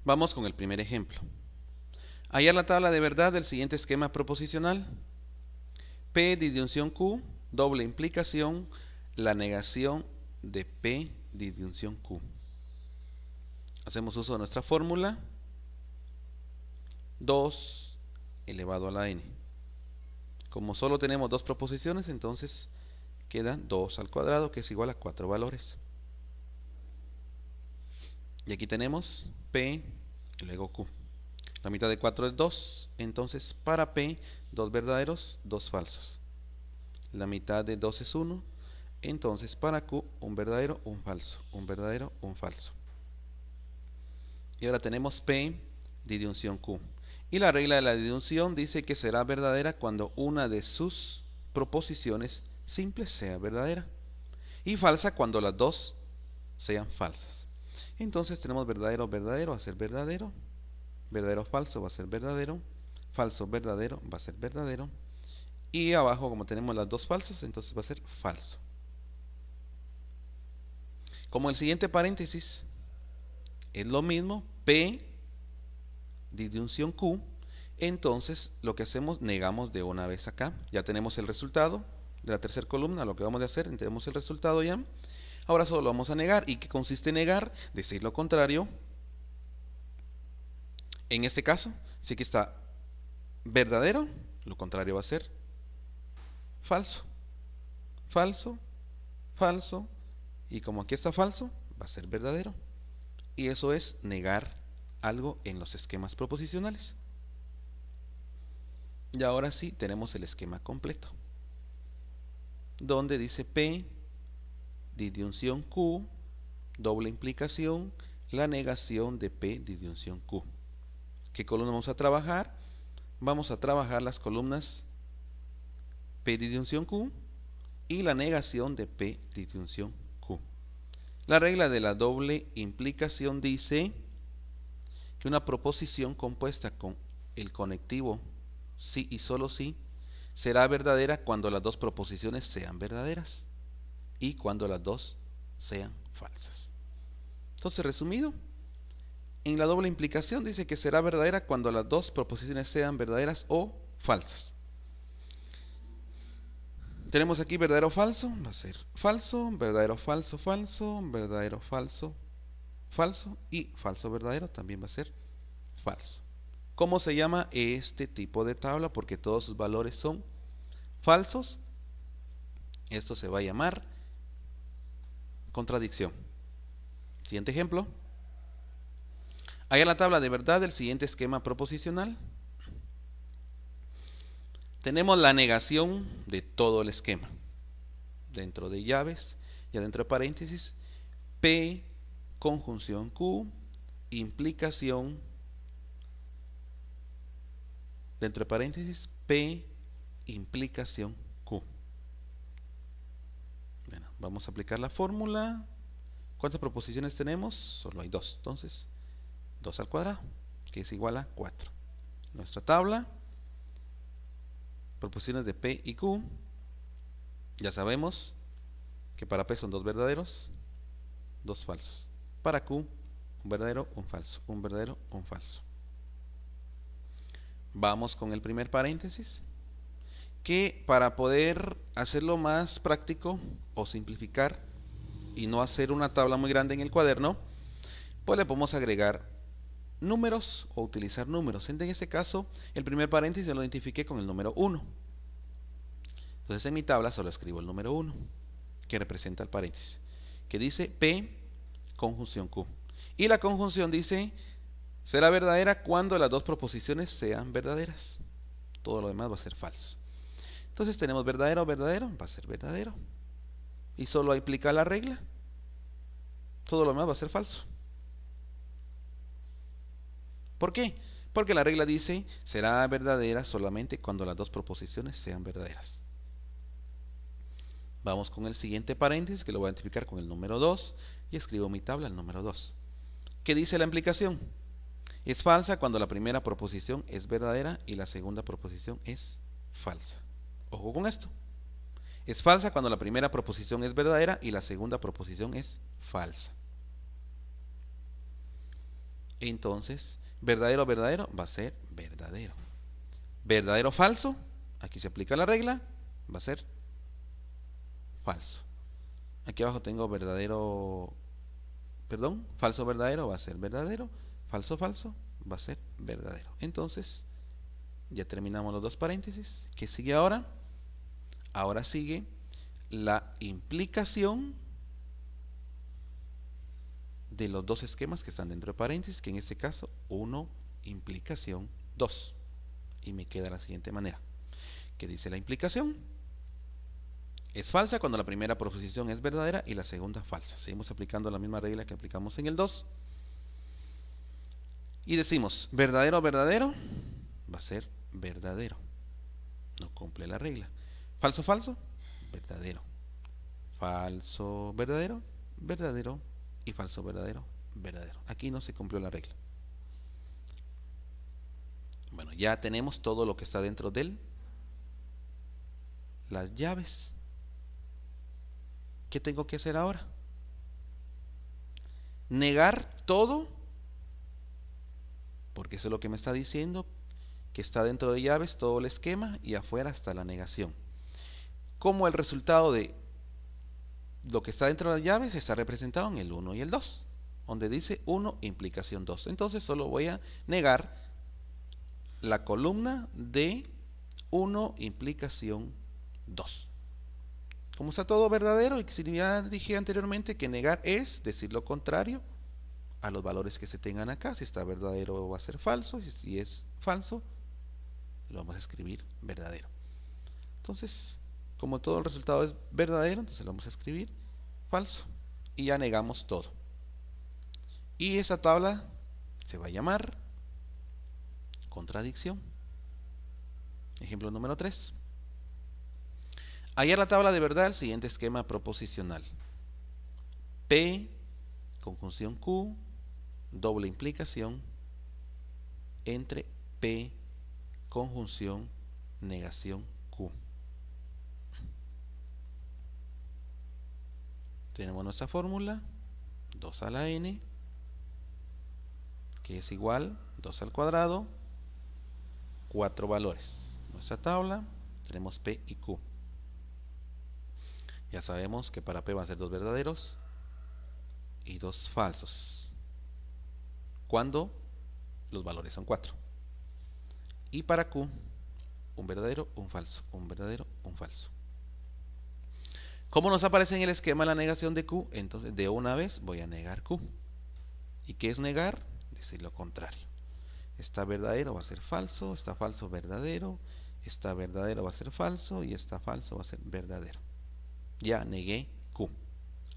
Vamos con el primer ejemplo. Hallar la tabla de verdad del siguiente esquema proposicional. P disyunción Q, doble implicación, la negación de P disyunción Q. Hacemos uso de nuestra fórmula 2 elevado a la n. Como solo tenemos dos proposiciones, entonces queda 2 al cuadrado, que es igual a 4 valores. Y aquí tenemos P y luego Q. La mitad de 4 es 2, entonces para P, 2 verdaderos, 2 falsos. La mitad de 2 es 1, entonces para Q, un verdadero, un falso, un verdadero, un falso. Y ahora tenemos P disyunción Q. Y la regla de la disyunción dice que será verdadera cuando una de sus proposiciones simples sea verdadera y falsa cuando las dos sean falsas. Entonces tenemos verdadero, verdadero va a ser verdadero, verdadero, falso va a ser verdadero, falso, verdadero va a ser verdadero, y abajo, como tenemos las dos falsas, entonces va a ser falso. Como el siguiente paréntesis es lo mismo, P disyunción Q, entonces lo que hacemos, negamos de una vez acá. Ya tenemos el resultado de la tercera columna. Lo que vamos a hacer, tenemos el resultado ya. Ahora solo lo vamos a negar. ¿Y qué consiste en negar? Decir lo contrario. En este caso, si aquí está verdadero, lo contrario va a ser falso. Falso, falso, y como aquí está falso, va a ser verdadero. Y eso es negar algo en los esquemas proposicionales. Y ahora sí tenemos el esquema completo, donde dice P disyunción Q, doble implicación, la negación de P disyunción Q. ¿Qué columna vamos a trabajar? Vamos a trabajar las columnas P disyunción Q y la negación de P disyunción Q. La regla de la doble implicación dice que una proposición compuesta con el conectivo sí y solo sí será verdadera cuando las dos proposiciones sean verdaderas y cuando las dos sean falsas. Entonces, resumido, en la doble implicación dice que será verdadera cuando las dos proposiciones sean verdaderas o falsas. Tenemos aquí verdadero falso, va a ser falso, verdadero falso falso, verdadero falso falso y falso verdadero también va a ser falso. ¿Cómo se llama este tipo de tabla? Porque todos sus valores son falsos. Esto se va a llamar contradicción. Siguiente ejemplo. Hay la tabla de verdad del siguiente esquema proposicional. Tenemos la negación de todo el esquema. Dentro de llaves y adentro de paréntesis, P conjunción Q, implicación, dentro de paréntesis, P implicación Q. Bueno, vamos a aplicar la fórmula. ¿Cuántas proposiciones tenemos? Solo hay dos, entonces 2 al cuadrado, que es igual a 4. Nuestra tabla, proposiciones de P y Q. Ya sabemos que para P son 2 verdaderos, 2 falsos. Para Q, un verdadero, un falso, un verdadero, un falso. Vamos con el primer paréntesis, que para poder hacerlo más práctico o simplificar y no hacer una tabla muy grande en el cuaderno, pues le podemos agregar números o utilizar números. En este caso, el primer paréntesis lo identifiqué con el número 1. Entonces en mi tabla solo escribo el número 1, que representa el paréntesis, que dice P conjunción Q. Y la conjunción dice será verdadera cuando las dos proposiciones sean verdaderas. Todo lo demás va a ser falso. Entonces tenemos verdadero, verdadero, va a ser verdadero. Y solo aplica la regla. Todo lo demás va a ser falso. ¿Por qué? Porque la regla dice será verdadera solamente cuando las dos proposiciones sean verdaderas. Vamos con el siguiente paréntesis, que lo voy a identificar con el número 2, y escribo mi tabla el número 2. ¿Qué dice la implicación? Es falsa cuando la primera proposición es verdadera y la segunda proposición es falsa. Ojo con esto. Es falsa cuando la primera proposición es verdadera y la segunda proposición es falsa. Entonces, verdadero, verdadero va a ser verdadero. Verdadero, falso, aquí se aplica la regla, va a ser falso. Aquí abajo tengo verdadero, perdón, falso, verdadero va a ser verdadero. Falso, falso va a ser verdadero. Entonces, ya terminamos los dos paréntesis. ¿Qué sigue ahora? Ahora sigue la implicación de los dos esquemas que están dentro de paréntesis, que en este caso 1 implicación 2. Y me queda de la siguiente manera. ¿Qué dice la implicación? Es falsa cuando la primera proposición es verdadera y la segunda falsa. Seguimos aplicando la misma regla que aplicamos en el 2. Y decimos, verdadero, verdadero, va a ser verdadero. No cumple la regla. Falso, falso, verdadero. Falso, verdadero, verdadero. Y falso, verdadero, verdadero. Aquí no se cumplió la regla. Bueno, ya tenemos todo lo que está dentro de las llaves. ¿Qué tengo que hacer ahora? Negar todo, porque eso es lo que me está diciendo, que está dentro de llaves todo el esquema y afuera está la negación. Como el resultado de lo que está dentro de las llaves está representado en el 1 y el 2, donde dice 1 implicación 2. Entonces solo voy a negar la columna de 1 implicación 2. Como está todo verdadero, y si ya dije anteriormente que negar es decir lo contrario a los valores que se tengan acá. Si está verdadero va a ser falso, y si es falso lo vamos a escribir verdadero. Entonces, como todo el resultado es verdadero, entonces lo vamos a escribir falso y ya negamos todo. Y esa tabla se va a llamar contradicción. Ejemplo número 3. Hallar la tabla de verdad, el siguiente esquema proposicional. P, conjunción Q, doble implicación, entre P, conjunción, negación Q. Tenemos nuestra fórmula, 2 a la n, que es igual 2 al cuadrado, 4 valores. Nuestra tabla, tenemos P y Q. Ya sabemos que para P van a ser 2 verdaderos y 2 falsos, cuando los valores son 4. Y para Q, un verdadero, un falso, un verdadero, un falso. ¿Cómo nos aparece en el esquema la negación de Q? Entonces de una vez voy a negar Q. ¿Y qué es negar? Decir lo contrario. Está verdadero va a ser falso, está falso verdadero, está verdadero va a ser falso y está falso va a ser verdadero. Ya negué Q.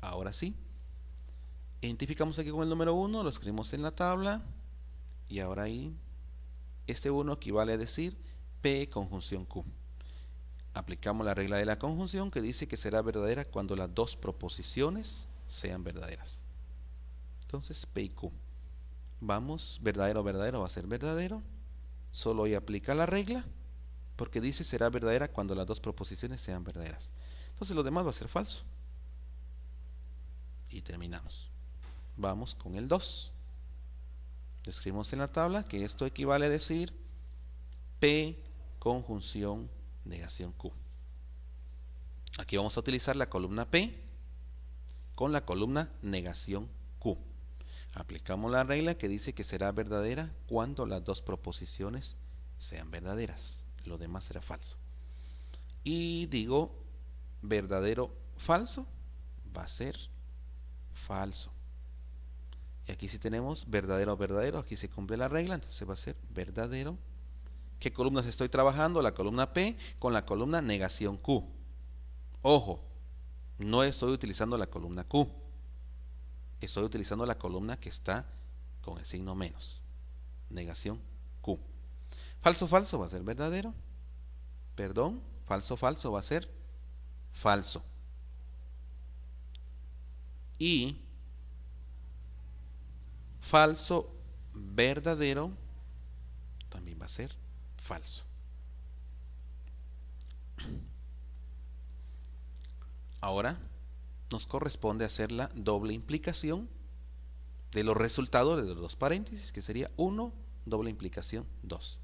Ahora sí, identificamos aquí con el número 1, lo escribimos en la tabla y ahora ahí este 1 equivale a decir P conjunción Q. Aplicamos la regla de la conjunción que dice que será verdadera cuando las dos proposiciones sean verdaderas. Entonces P y Q. Vamos, verdadero, verdadero va a ser verdadero. Solo hoy aplica la regla porque dice será verdadera cuando las dos proposiciones sean verdaderas. Entonces lo demás va a ser falso. Y terminamos. Vamos con el 2. Lo escribimos en la tabla que esto equivale a decir P conjunción negación Q. Aquí vamos a utilizar la columna P con la columna negación Q. Aplicamos la regla que dice que será verdadera cuando las dos proposiciones sean verdaderas. Lo demás será falso. Y digo verdadero falso va a ser falso. Y aquí si tenemos verdadero verdadero, aquí se cumple la regla, entonces va a ser verdadero. ¿Qué columnas estoy trabajando? La columna P con la columna negación Q. Ojo, no estoy utilizando la columna Q. Estoy utilizando la columna que está con el signo menos. Negación Q. Falso falso va a ser verdadero. Perdón, falso falso va a ser falso. Y falso verdadero también va a ser falso. Ahora nos corresponde hacer la doble implicación de los resultados de los dos paréntesis, que sería 1, doble implicación 2.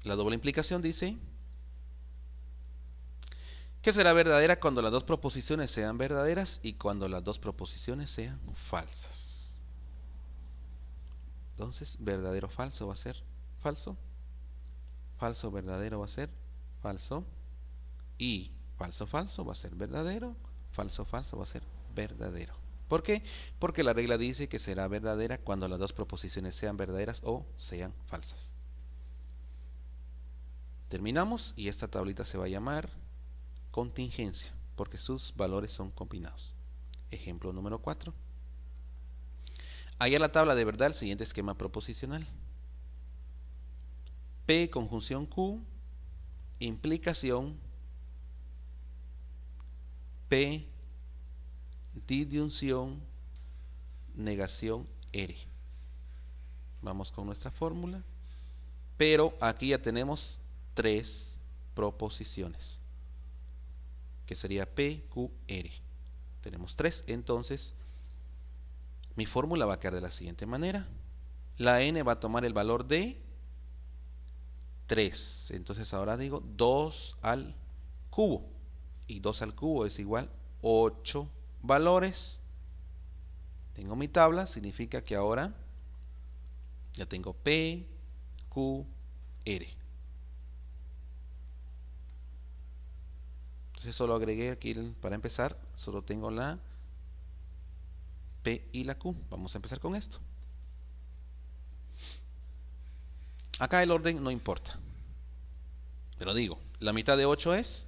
La doble implicación dice que será verdadera cuando las dos proposiciones sean verdaderas y cuando las dos proposiciones sean falsas. Entonces, verdadero falso va a ser falso, falso verdadero va a ser falso, y falso falso va a ser verdadero, falso falso va a ser verdadero. ¿Por qué? Porque la regla dice que será verdadera cuando las dos proposiciones sean verdaderas o sean falsas. Terminamos y esta tablita se va a llamar contingencia porque sus valores son combinados. Ejemplo número 4. Halla la tabla de verdad el siguiente esquema proposicional. P conjunción Q, implicación P, disyunción, negación R. Vamos con nuestra fórmula, pero aquí ya tenemos 3 proposiciones, que sería P, Q, R. Tenemos 3, entonces mi fórmula va a quedar de la siguiente manera. La n va a tomar el valor de 3, entonces ahora digo 2 al cubo, y 2 al cubo es igual 8 valores. Tengo mi tabla, significa que ahora ya tengo P, Q, R. Entonces solo agregué aquí, para empezar, solo tengo la P y la Q. Vamos a empezar con esto. Acá el orden no importa, pero digo, la mitad de 8 es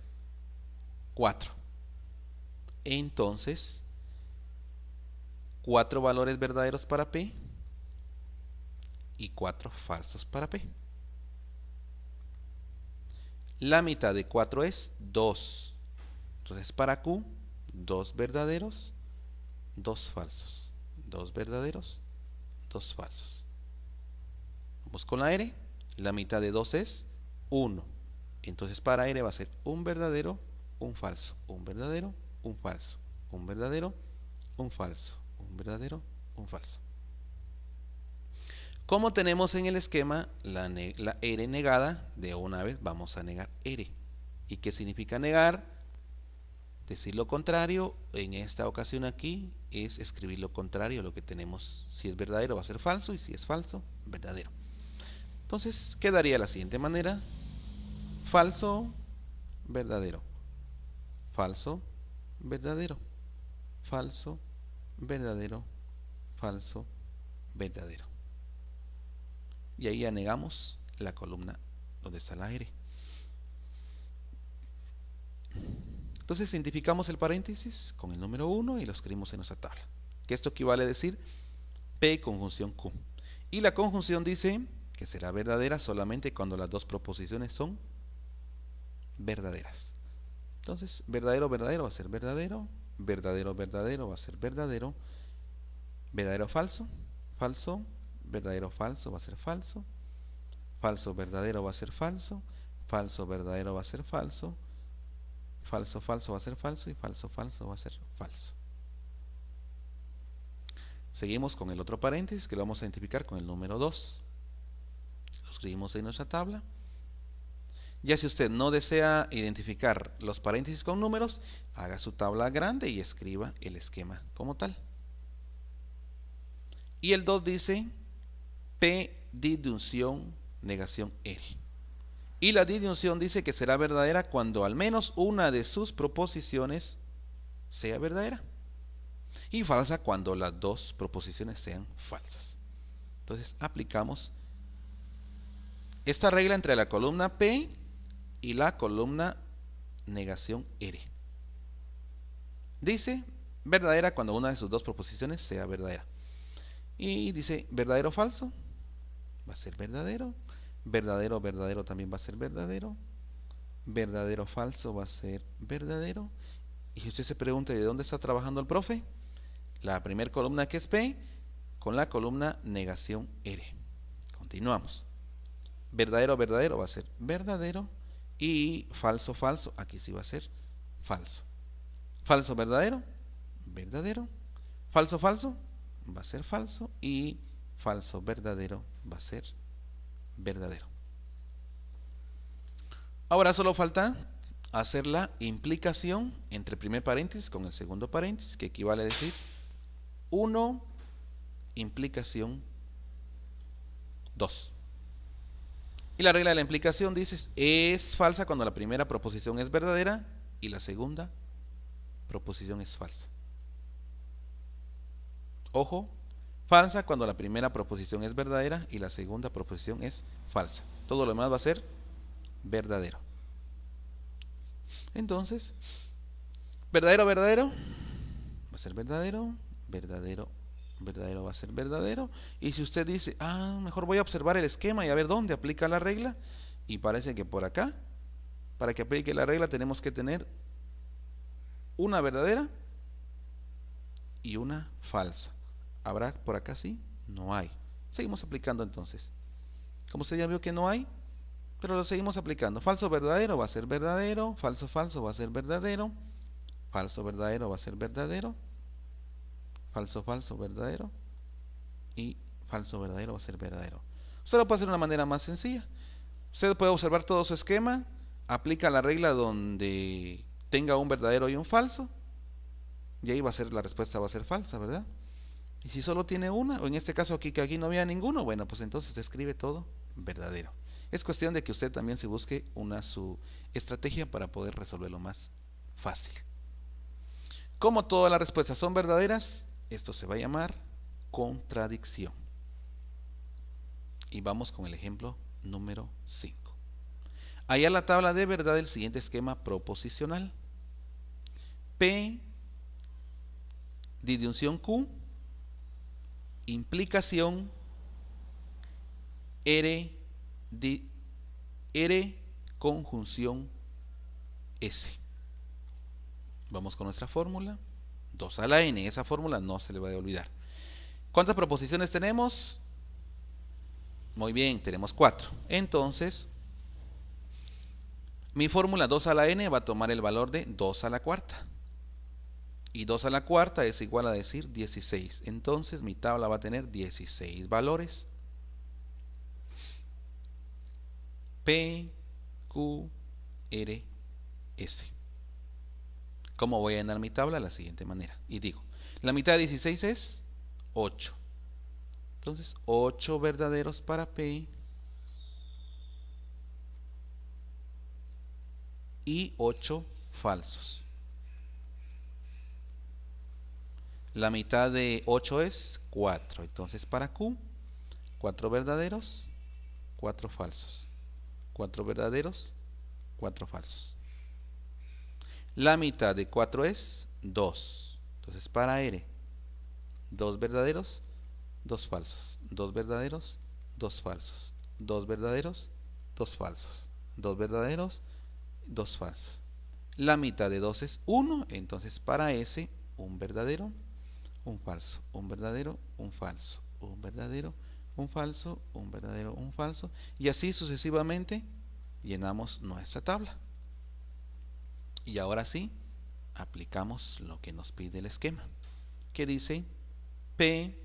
4. Entonces, 4 valores verdaderos para P y 4 falsos para P. La mitad de 4 es 2. Entonces, para Q, 2 verdaderos, 2 falsos. 2 verdaderos, 2 falsos. Vamos con la R. La mitad de 2 es 1. Entonces, para R va a ser un verdadero, un falso, un verdadero, un falso, un verdadero, un falso, un verdadero, un falso. Como tenemos en el esquema la R negada, de una vez vamos a negar R. ¿Y qué significa negar? Decir lo contrario. En esta ocasión aquí es escribir lo contrario a lo que tenemos. Si es verdadero va a ser falso y si es falso, verdadero. Entonces quedaría de la siguiente manera: falso, verdadero, falso, verdadero, falso, verdadero, falso, verdadero. Y ahí anegamos la columna donde está la R. Entonces identificamos el paréntesis con el número 1 y lo escribimos en nuestra tabla. Que esto equivale a decir P conjunción Q. Y la conjunción dice que será verdadera solamente cuando las dos proposiciones son verdaderas. Entonces, verdadero, verdadero va a ser verdadero, verdadero, verdadero va a ser verdadero, verdadero, falso, falso, verdadero, falso va a ser falso, falso, verdadero va a ser falso, falso, verdadero va a ser falso, falso, falso va a ser falso y falso, falso va a ser falso. Seguimos con el otro paréntesis que lo vamos a identificar con el número 2. Lo escribimos en nuestra tabla. Ya si usted no desea identificar los paréntesis con números, haga su tabla grande y escriba el esquema como tal. Y el 2 dice P disyunción negación R. Y la disyunción dice que será verdadera cuando al menos una de sus proposiciones sea verdadera. Y falsa cuando las dos proposiciones sean falsas. Entonces aplicamos esta regla entre la columna P y la columna negación R. Dice verdadera cuando una de sus dos proposiciones sea verdadera. Y dice verdadero falso va a ser verdadero, verdadero verdadero también va a ser verdadero, verdadero falso va a ser verdadero. Y si usted se pregunta de dónde está trabajando el profe, la primera columna que es P con la columna negación R. Continuamos. Verdadero verdadero va a ser verdadero y falso falso aquí sí va a ser falso. Falso verdadero, verdadero. Falso, falso, va a ser falso. Y falso, verdadero, va a ser verdadero. Ahora solo falta hacer la implicación entre el primer paréntesis con el segundo paréntesis, que equivale a decir 1 implicación 2. Y la regla de la implicación dice, es falsa cuando la primera proposición es verdadera y la segunda proposición es falsa. Ojo, falsa cuando la primera proposición es verdadera y la segunda proposición es falsa. Todo lo demás va a ser verdadero. Entonces, verdadero, verdadero, va a ser verdadero, verdadero, verdadero va a ser verdadero. Y si usted dice, mejor voy a observar el esquema y a ver dónde aplica la regla, y parece que por acá, para que aplique la regla tenemos que tener una verdadera y una falsa. ¿Habrá por acá? Sí, no hay. Seguimos aplicando entonces. Como usted ya vio que no hay, pero lo seguimos aplicando. Falso, verdadero va a ser verdadero. Falso, falso va a ser verdadero. Falso, verdadero va a ser verdadero. Falso, falso, verdadero. Y falso, verdadero va a ser verdadero. Usted lo puede hacer de una manera más sencilla. Usted puede observar todo su esquema, aplica la regla donde tenga un verdadero y un falso, y ahí va a ser, la respuesta va a ser falsa, ¿verdad? Y si solo tiene una, o en este caso aquí que aquí no había ninguno, bueno, pues entonces escribe todo verdadero. Es cuestión de que usted también se busque su estrategia para poder resolverlo más fácil. Como todas las respuestas son verdaderas, esto se va a llamar contradicción. Y vamos con el ejemplo número 5. Hallar la tabla de verdad del siguiente esquema proposicional. P, disyunción Q, implicación R, conjunción S. Vamos con nuestra fórmula. 2 a la n. Esa fórmula no se le va a olvidar. ¿Cuántas proposiciones tenemos? Muy bien, tenemos 4. Entonces, mi fórmula 2 a la n va a tomar el valor de 2 a la cuarta. Y 2 a la cuarta es igual a decir 16. Entonces, mi tabla va a tener 16 valores. P, Q, R, S. ¿Cómo voy a llenar mi tabla? De la siguiente manera. Y digo, la mitad de 16 es 8. Entonces, 8 verdaderos para P y 8 falsos. La mitad de 8 es 4. Entonces, para Q, 4 verdaderos, 4 falsos. 4 verdaderos, 4 falsos. La mitad de 4 es 2. Entonces, para R, 2 verdaderos, 2 falsos. 2 verdaderos, 2 falsos. 2 verdaderos, 2 falsos. 2 verdaderos, 2 falsos. La mitad de 2 es 1. Entonces, para S, un verdadero, un falso. Un verdadero, un falso. Un verdadero, un falso, un verdadero, un falso. Y así sucesivamente llenamos nuestra tabla. Y ahora sí, aplicamos lo que nos pide el esquema, que dice P,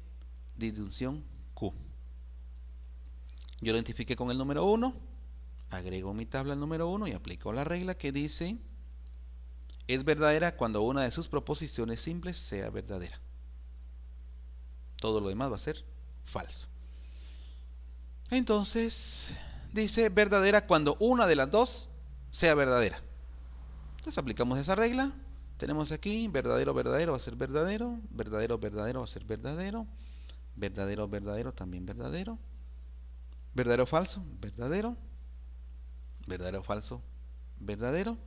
disyunción Q. Yo lo identifiqué con el número 1, agrego mi tabla al número 1 y aplico la regla que dice es verdadera cuando una de sus proposiciones simples sea verdadera. Todo lo demás va a ser falso. Entonces, dice verdadera cuando una de las dos sea verdadera. Entonces aplicamos esa regla. Tenemos aquí verdadero, verdadero va a ser verdadero. Verdadero, verdadero va a ser verdadero. Verdadero, verdadero también verdadero. Verdadero, falso, verdadero. Verdadero, falso, verdadero.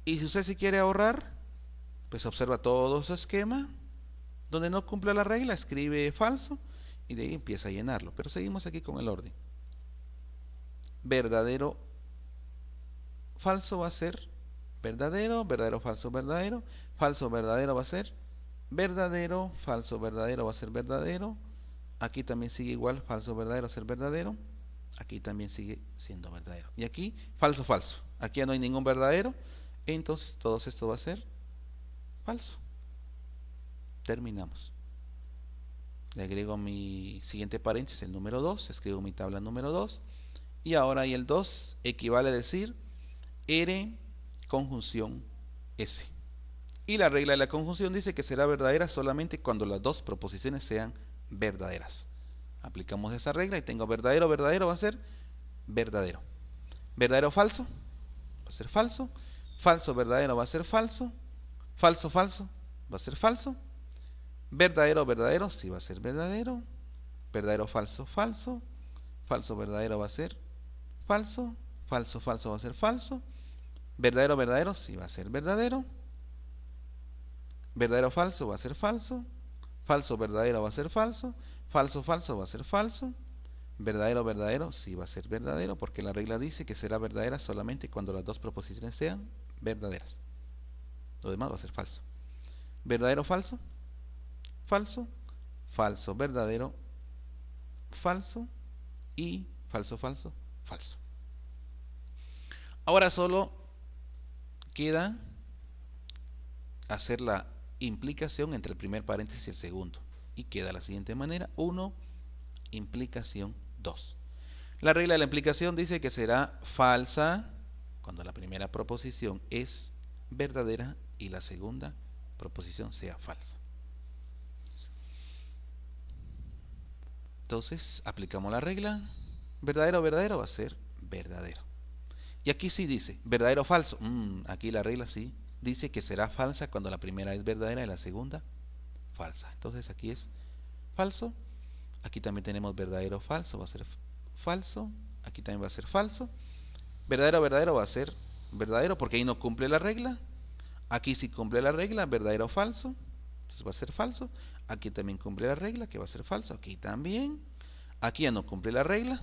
Y si usted se quiere ahorrar, pues observa todo su esquema. Donde no cumple la regla, escribe falso y de ahí empieza a llenarlo. Pero seguimos aquí con el orden. Verdadero, falso va a ser verdadero, verdadero, falso, verdadero. Falso, verdadero va a ser verdadero, falso, verdadero va a ser verdadero. Aquí también sigue igual, falso, verdadero va a ser verdadero. Aquí también sigue siendo verdadero. Y aquí, falso, falso. Aquí ya no hay ningún verdadero. Entonces todo esto va a ser falso. Terminamos. Le agrego mi siguiente paréntesis, el número 2, escribo mi tabla número 2, y ahora ahí el 2 equivale a decir R conjunción S. Y la regla de la conjunción dice que será verdadera solamente cuando las dos proposiciones sean verdaderas. Aplicamos esa regla y tengo verdadero, verdadero va a ser verdadero. Verdadero, falso, va a ser falso. Falso, verdadero va a ser falso. Falso, falso, va a ser falso. Verdadero, verdadero, sí va a ser verdadero. Verdadero, falso, falso. Falso, verdadero va a ser falso. Falso, falso va a ser falso. Verdadero, verdadero, sí va a ser verdadero. Verdadero, falso va a ser falso. Falso, verdadero va a ser falso. Falso, falso va a ser falso. Verdadero, verdadero, sí va a ser verdadero, porque la regla dice que será verdadera solamente cuando las dos proposiciones sean verdaderas. Lo demás va a ser falso. Verdadero, falso. Falso, falso, verdadero, falso y falso, falso, falso. Ahora solo queda hacer la implicación entre el primer paréntesis y el segundo. Y queda de la siguiente manera: 1, implicación 2. La regla de la implicación dice que será falsa cuando la primera proposición es verdadera y la segunda proposición sea falsa. Entonces aplicamos la regla. Verdadero, verdadero va a ser verdadero. Y aquí sí dice verdadero o falso. Aquí la regla sí dice que será falsa cuando la primera es verdadera y la segunda falsa. Entonces aquí es falso. Aquí también tenemos verdadero, falso, va a ser falso. Aquí también va a ser falso. Verdadero, verdadero va a ser verdadero porque ahí no cumple la regla. Aquí sí cumple la regla, verdadero, falso. Entonces va a ser falso. Aquí también cumple la regla, que va a ser falso. Aquí también. Aquí ya no cumple la regla.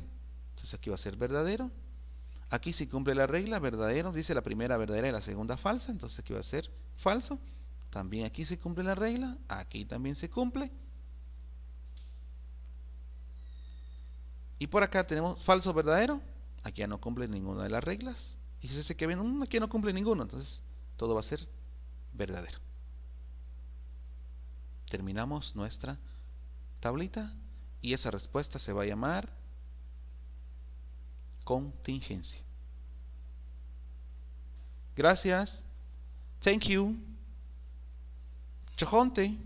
Entonces aquí va a ser verdadero. Aquí sí cumple la regla, verdadero. Dice la primera verdadera y la segunda falsa. Entonces aquí va a ser falso. También aquí se cumple la regla. Aquí también se cumple. Y por acá tenemos falso, verdadero. Aquí ya no cumple ninguna de las reglas. Y si se que ven, aquí no cumple ninguno. Entonces todo va a ser verdadero. Terminamos nuestra tablita y esa respuesta se va a llamar contingencia. Gracias. Thank you. Chajonte.